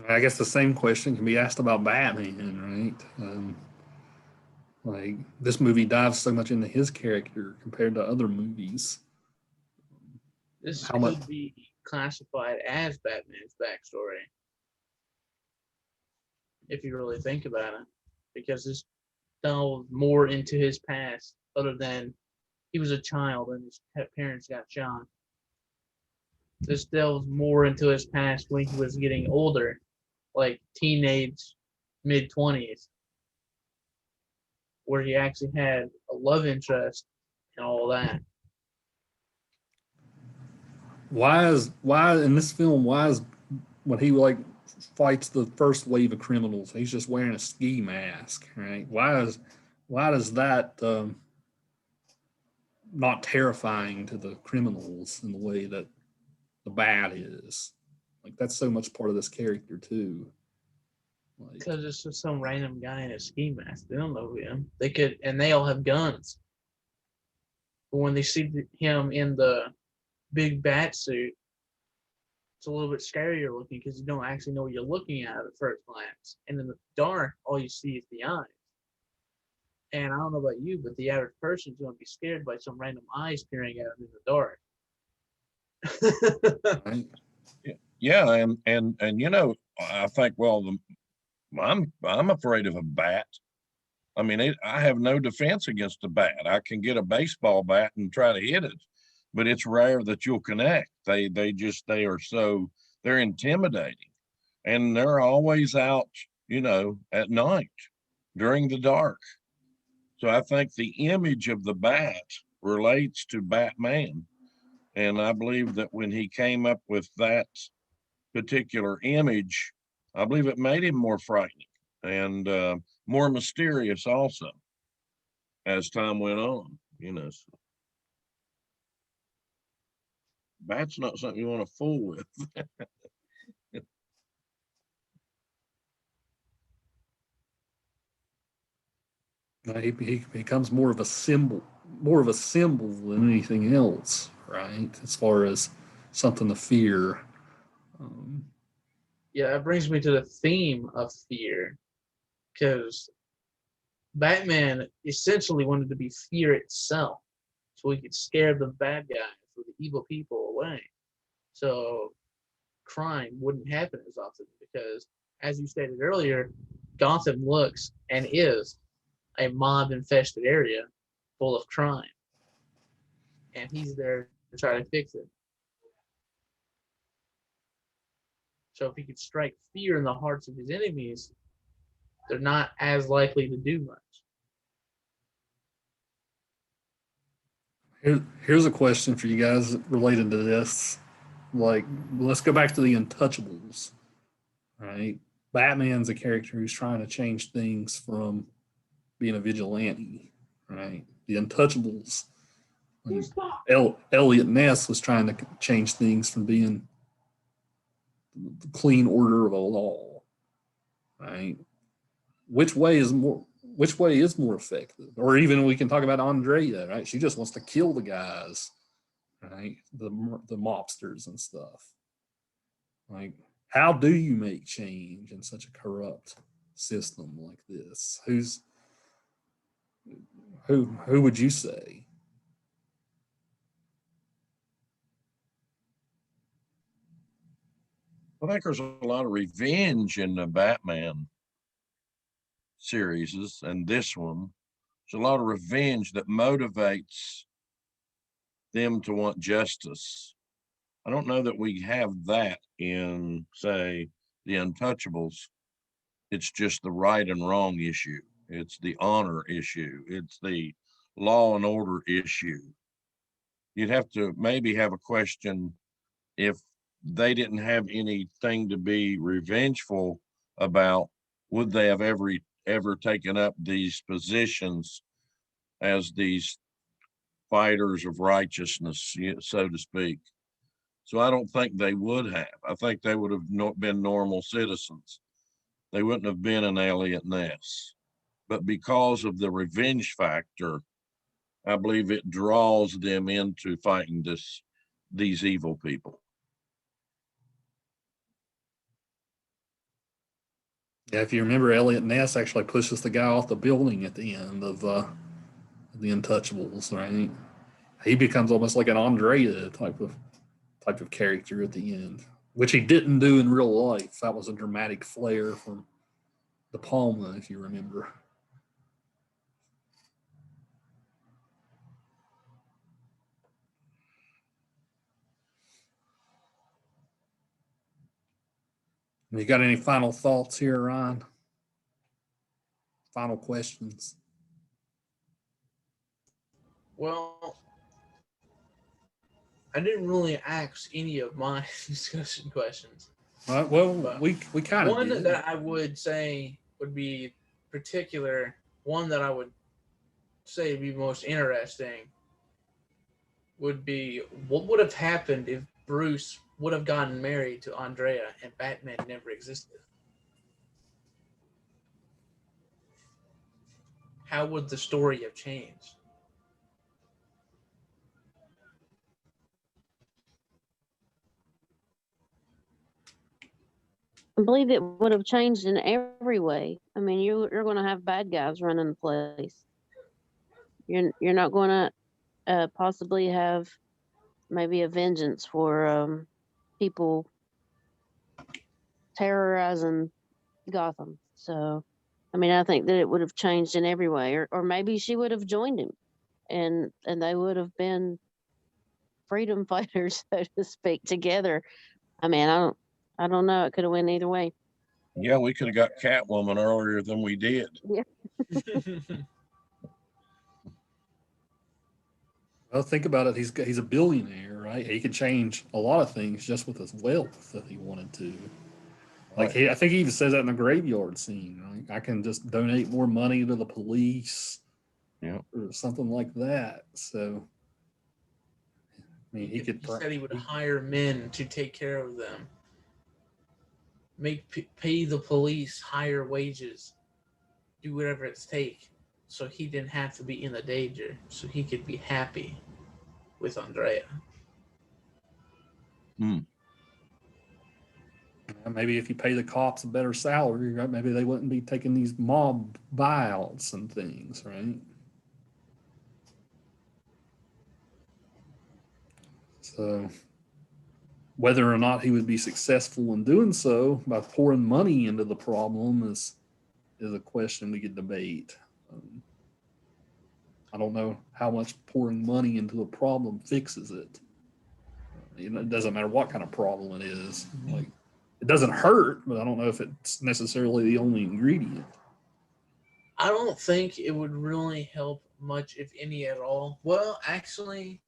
I guess the same question can be asked about Batman, right? Like, this movie dives so much into his character compared to other movies. This How much? could be classified as Batman's backstory if you really think about it, because this delved more into his past other than he was a child and his parents got shot. This delves more into his past when he was getting older, like teenage, mid 20s, where he actually had a love interest and all that. Why in this film? Why is when he like fights the first wave of criminals, he's just wearing a ski mask, right? why does that not terrifying to the criminals in the way that the Bat is? Like that's so much part of this character too. Like, Because it's just some random guy in a ski mask. They don't know him. They could, and they all have guns. But when they see him in the big bat suit, it's a little bit scarier looking because you don't actually know what you're looking at first glance. And in the dark, all you see is the eyes. And I don't know about you, but the average person's going to be scared by some random eyes peering at them in the dark. right? Yeah, and you know, I think I'm afraid of a bat. I mean, I have no defense against a bat. I can get a baseball bat and try to hit it, but it's rare that you'll connect. They're intimidating, and they're always out, you know, at night during the dark. So I think the image of the bat relates to Batman, and I believe that when he came up with that particular image, I believe it made him more frightening and more mysterious also as time went on. You know, so that's not something you want to fool with. He becomes more of a symbol than anything else, right? As far as something to fear. Yeah, it brings me to the theme of fear. Because Batman essentially wanted to be fear itself. So he could scare the bad guys or the evil people away. So crime wouldn't happen as often because, as you stated earlier, Gotham looks and is a mob infested area full of crime. And he's there to try to fix it. So if he could strike fear in the hearts of his enemies, they're not as likely to do much. Here's a question for you guys related to this. Like, let's go back to the Untouchables, right? Batman's a character who's trying to change things from being a vigilante, right? The Untouchables, Elliot Ness was trying to change things from being the clean order of a law, right? Which way is more effective? Or even we can talk about Andrea, right? She just wants to kill the guys, right? The mobsters and stuff. Like, how do you make change in such a corrupt system like this? Who would you say? I think there's a lot of revenge in the Batman series, and this one. There's a lot of revenge that motivates them to want justice. I don't know that we have that in, say, the Untouchables. It's just the right and wrong issue. It's the honor issue. It's the law and order issue. You'd have to maybe have a question if they didn't have anything to be revengeful about, would they have ever taken up these positions as these fighters of righteousness, so to speak? So I don't think they would have. I think they would have been normal citizens. They wouldn't have been an Elliot Ness. But because of the revenge factor, I believe it draws them into fighting these evil people. Yeah, if you remember, Elliot Ness actually pushes the guy off the building at the end of the Untouchables, right? He becomes almost like an Andrea type of character at the end, which he didn't do in real life. That was a dramatic flair from De Palma, if you remember. You got any final thoughts here, Ryan? Final questions? Well, I didn't really ask any of my discussion questions. Well, we kind of one did. that I would say would be particular. One that I would say would be most interesting would be what would have happened if Bruce would have gotten married to Andrea and Batman never existed. How would the story have changed? I believe it would have changed in every way. I mean, you're going to have bad guys running the place. You're not going to possibly have maybe a vengeance for people terrorizing Gotham. So, I mean, I think that it would have changed in every way, or maybe she would have joined him, and they would have been freedom fighters, so to speak, together. I mean, I don't know. It could have went either way. Yeah, we could have got Catwoman earlier than we did. Yeah. Well, think about it. He's a billionaire, right? He could change a lot of things just with his wealth if he wanted to. Like Right. I think he even says that in the graveyard scene. Right? I can just donate more money to the police, Yeah. or something like that. So, I mean, he could. He said he would hire men to take care of them, pay the police higher wages, do whatever it takes, so he didn't have to be in the danger, so he could be happy with Andrea. Maybe if you pay the cops a better salary, right? Maybe they wouldn't be taking these mob buyouts and things, right? So, whether or not he would be successful in doing so by pouring money into the problem is a question we could debate. I don't know how much pouring money into a problem fixes it. It doesn't matter what kind of problem it is. Like, it doesn't hurt, but I don't know if it's necessarily the only ingredient. I don't think it would really help much, if any at all. Well, actually,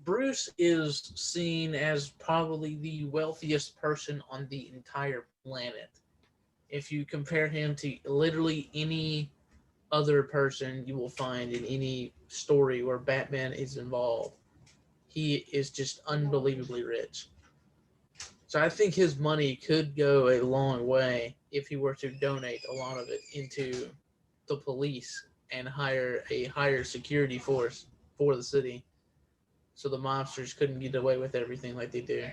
Bruce is seen as probably the wealthiest person on the entire planet. If you compare him to literally any other person you will find in any story where Batman is involved, he is just unbelievably rich. So I think his money could go a long way if he were to donate a lot of it into the police and hire a higher security force for the city, so the mobsters couldn't get away with everything like they do.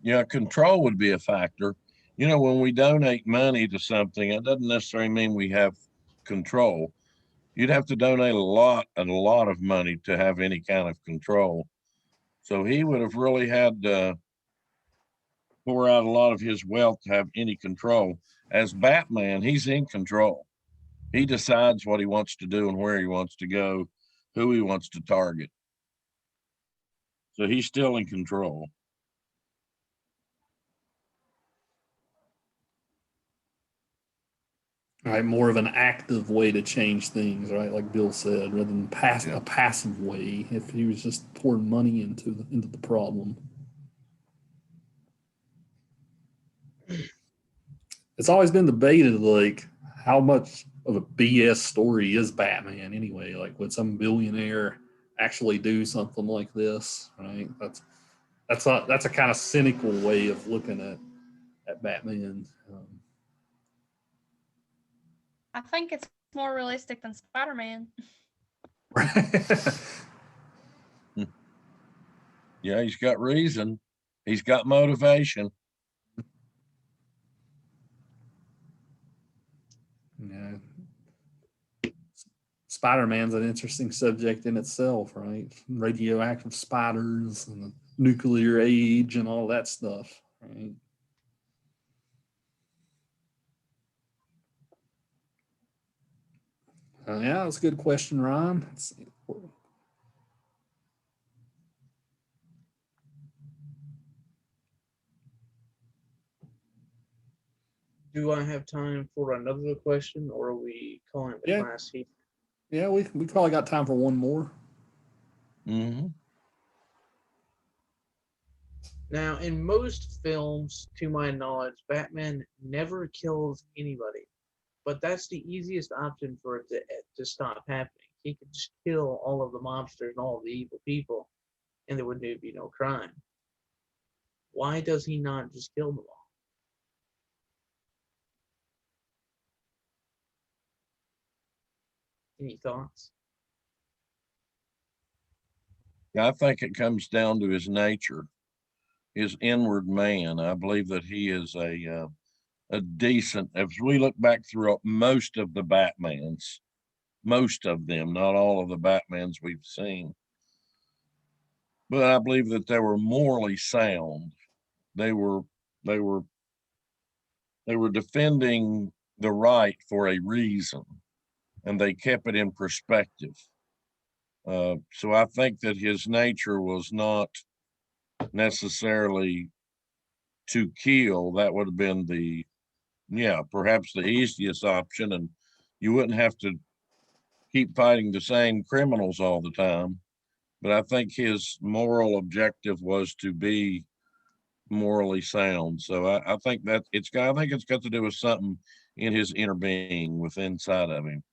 Yeah, control would be a factor. You know, when we donate money to something, it doesn't necessarily mean we have control. You'd have to donate a lot of money to have any kind of control. So he would have really had to pour out a lot of his wealth to have any control. As Batman, he's in control. He decides what he wants to do and where he wants to go, who he wants to target. So he's still in control. Right, more of an active way to change things, right? Like Bill said, rather than Yeah. a passive way. If he was just pouring money into the problem, it's always been debated, like how much of a BS story is Batman anyway? Like, would some billionaire actually do something like this? Right? That's a kind of cynical way of looking at Batman. I think it's more realistic than Spider-Man. Yeah, he's got reason. He's got motivation. Yeah. Spider-Man's an interesting subject in itself, right? Radioactive spiders and the nuclear age and all that stuff, right? Yeah, that's a good question, Ron. Do I have time for another question, or are we calling it Yeah. class here? Yeah, we probably got time for one more. Mm-hmm. Now, in most films, to my knowledge, Batman never kills anybody. But that's the easiest option for it to stop happening. He could just kill all of the mobsters and all of the evil people, and there would be no crime. Why does he not just kill them all? Any thoughts? I think it comes down to his nature, his inward man. I believe that he is a decent. If we look back through most of the Batmans, most of them, not all of the Batmans we've seen, but I believe that they were morally sound. They were they were they were defending the right for a reason, and they kept it in perspective. So I think that his nature was not necessarily to kill. That would have been perhaps the easiest option, and you wouldn't have to keep fighting the same criminals all the time. But I think his moral objective was to be morally sound. So I think that I think it's got to do with something in his inner being, with inside of him.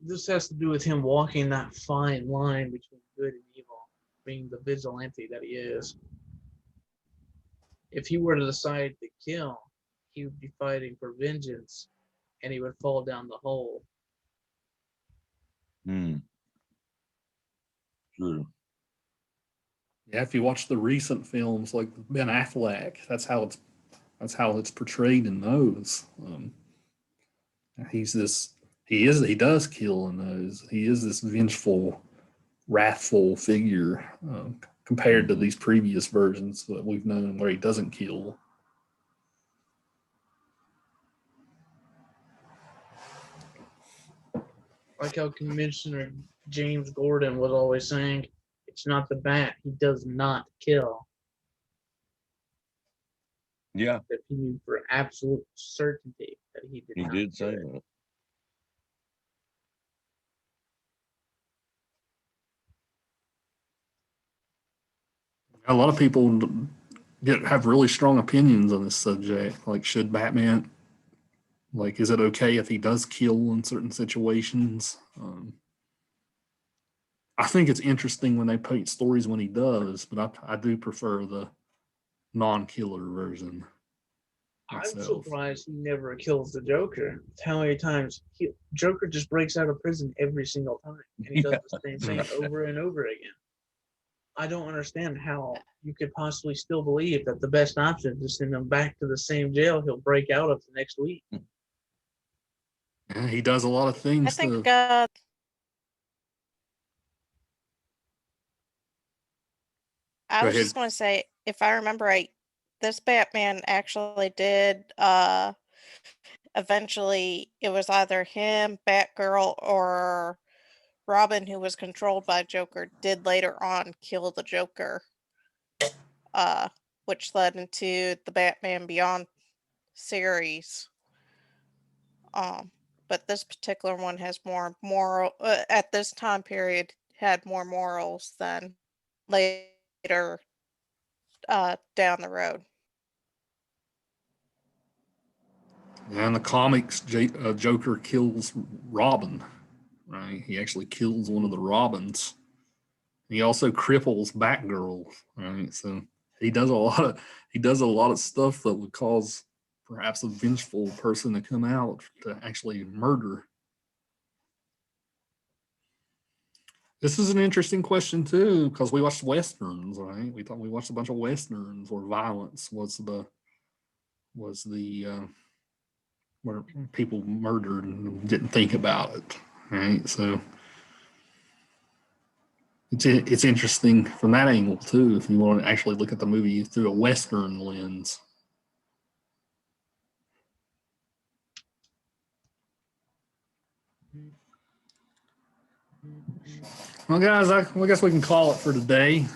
This has to do with him walking that fine line between good and evil, being the vigilante that he is. If he were to decide to kill, he would be fighting for vengeance, and he would fall down the hole. True. Yeah, if you watch the recent films like Ben Affleck, that's how it's portrayed in those. He does kill in those. He is this vengeful, wrathful figure compared to these previous versions that we've known where he doesn't kill. Like how Commissioner James Gordon was always saying, it's not the bat, he does not kill. Yeah, That he knew for absolute certainty that he did he not did do say it. that. A lot of people have really strong opinions on this subject. Like, should Batman, like, is it okay if he does kill in certain situations? I think it's interesting when they paint stories when he does, but I do prefer the non-killer version I'm myself. surprised he never kills the Joker. How many times Joker just breaks out of prison every single time, and he does the same thing over and over again. I don't understand how you could possibly still believe that the best option is to send him back to the same jail he'll break out of the next week. Yeah, he does a lot of things. I think I was just going to say, if I remember right, this Batman actually did eventually, it was either him, Batgirl, or Robin, who was controlled by Joker, did later on kill the Joker, which led into the Batman Beyond series. But this particular one has more moral, at this time period, had more morals than later down the road. Yeah, in the comics, Joker kills Robin, right? He actually kills one of the Robins. He also cripples Batgirl, right? So he does a lot of stuff that would cause perhaps a vengeful person to come out to actually murder. This is an interesting question too, because we watched westerns, right? We watched a bunch of westerns where violence was the where people murdered and didn't think about it, right? So it's interesting from that angle too, if you want to actually look at the movie through a western lens. Well, guys, I guess we can call it for today.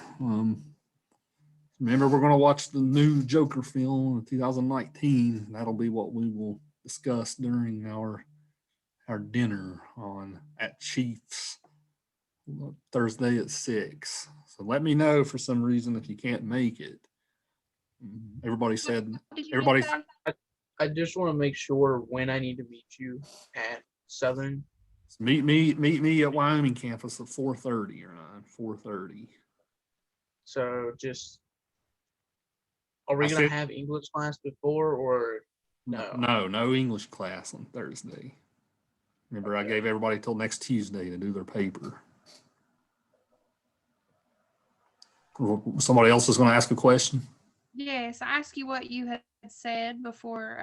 Remember, we're going to watch the new Joker film in 2019. That'll be what we will discuss during our dinner at Chiefs Thursday at 6. So let me know for some reason if you can't make it. Everybody said, What did you everybody, just say? I just want to make sure when I need to meet you at 7. meet me at Wyoming campus at 4:30, Ryan, 4:30. So just, are we I gonna said- have English class before or no? No English class on Thursday. Remember, I gave everybody till next Tuesday to do their paper. Somebody else is going to ask a question. Yes, I asked you what you had said before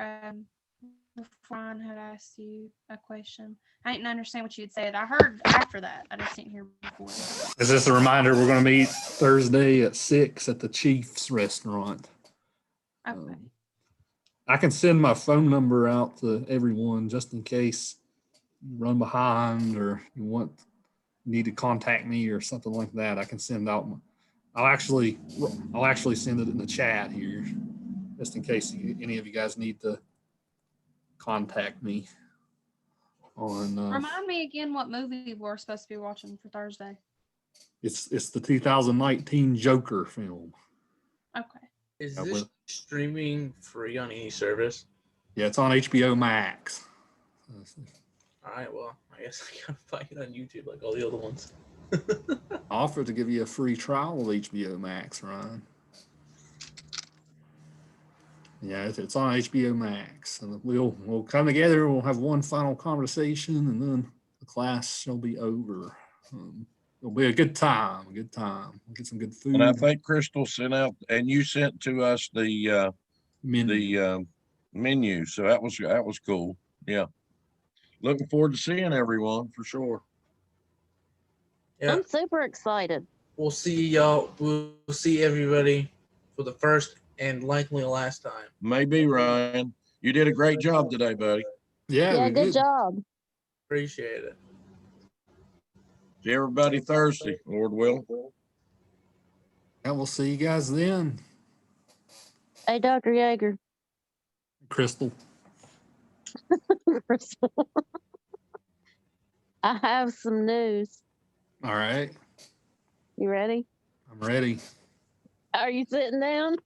Ryan had asked you a question. I didn't understand what you had said. I heard after that. I just didn't hear before. Is this a reminder? We're going to meet Thursday at 6 at the Chiefs restaurant. Okay. I can send my phone number out to everyone just in case you run behind or you need to contact me or something like that. I can send out. I'll actually send it in the chat here, just in case any of you guys need to contact me. Remind me again what movie we're supposed to be watching for Thursday. It's the 2019 Joker film. Okay. Is this streaming free on any service? Yeah, it's on HBO Max. All right, well, I guess I gotta find it on YouTube like all the other ones. I offered to give you a free trial of HBO Max, Ryan. Yeah, it's on HBO Max. And we'll come together. We'll have one final conversation, and then the class shall be over. It'll be a good time. We'll get some good food. And I think Crystal sent out, and you sent to us the menu. So that was cool. Yeah. Looking forward to seeing everyone for sure. Yeah, I'm super excited. we'll see y'all. We'll see everybody for the first and likely last time. Maybe, Ryan. You did a great job today, buddy. Yeah, good job. Appreciate it. See everybody Thursday, Lord willing. And we'll see you guys then. Hey, Dr. Yeager. Crystal. I have some news. All right. You ready? I'm ready. Are you sitting down?